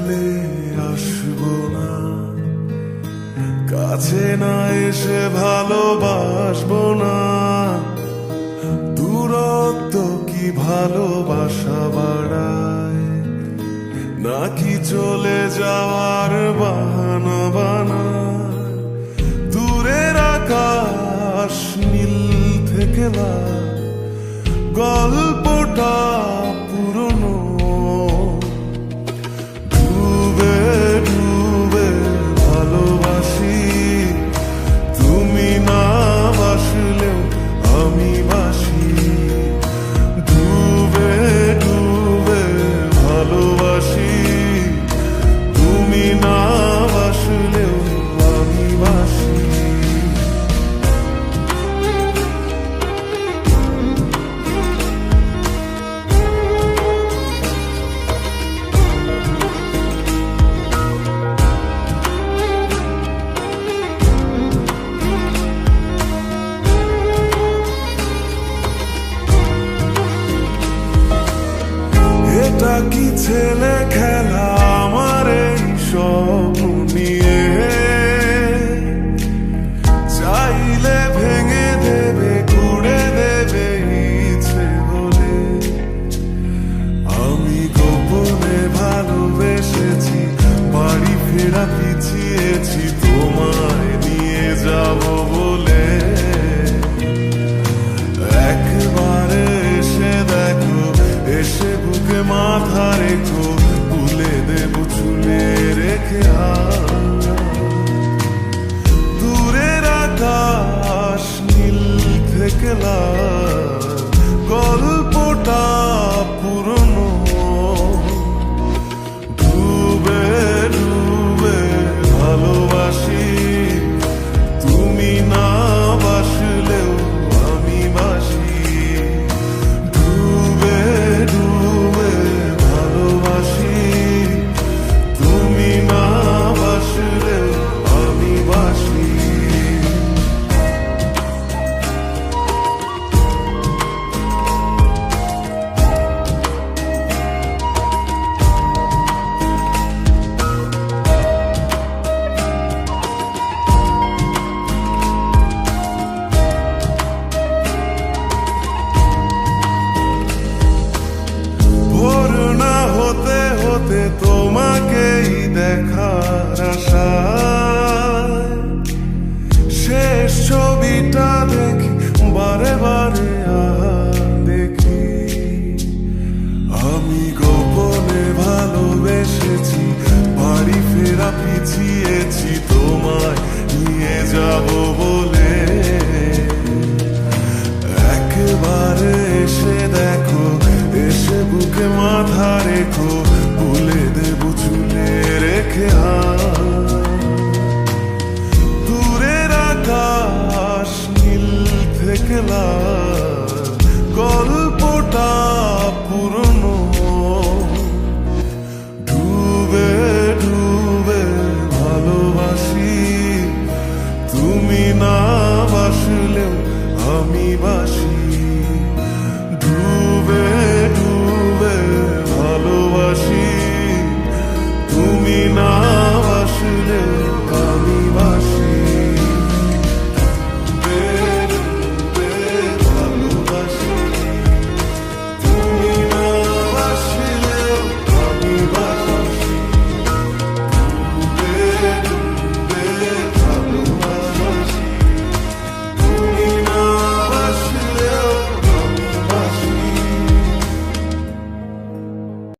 ডাকলে আসবো না, কাছে না এসে ভালোবাসবো না। দূরত্ব কি ভালোবাসা বাড়ায়, নাকি চলে যাওয়ার বাহানা বানায়? দূরের আকাশ নীল থেকে লাল, গল্পটা পুরনো। ডুবে ডুবে ভালোবাসি, তুমি না বাসলেও আমি বাসি। ডুবে ডুবে ভালোবাসি, তুমি না বাসলেও আমি বাসি। এটা কি ছেলে খেলা আমার এই স্বপ্ন নিয়ে? চাইলে ভেঙে দেবে, ঘুরে দেবে ইচ্ছে হলে। আমি গোপনে ভালোবেসেছি, বাড়ি ফেরা পিছিয়েছি তোমায় নিয়ে যাব বলে। একবারে এসে দেখো, এসে বুকে মাথা রেখো, তুলে দেব চুলে রেখে দূরের আকাশ নীল থেকে লাল, গল্পটা পুরনো। ডুবে ডুবে ভালোবাসি, তুমি না বাসলেও আমি বাসি। হতে হতে তোমাকেই দেখার আশায় শেষ ছবিটা দেখি, বারে বারে দেখি। আমি গোপনে ভালোবেসেছি, বাড়ি ফেরা পিছিয়েছি তোমায় নিয়ে যাব বলে। একবারে এসে দেখো, এসে বুকে মাথা রেখো, ভুলে দেব চুলে রেখে দূরের আকাশ নীল থেকে লাল, গল্পটা পুরনো। ডুবে ডুবে ভালোবাসি, তুমি না বাসলেও আমি বাসি।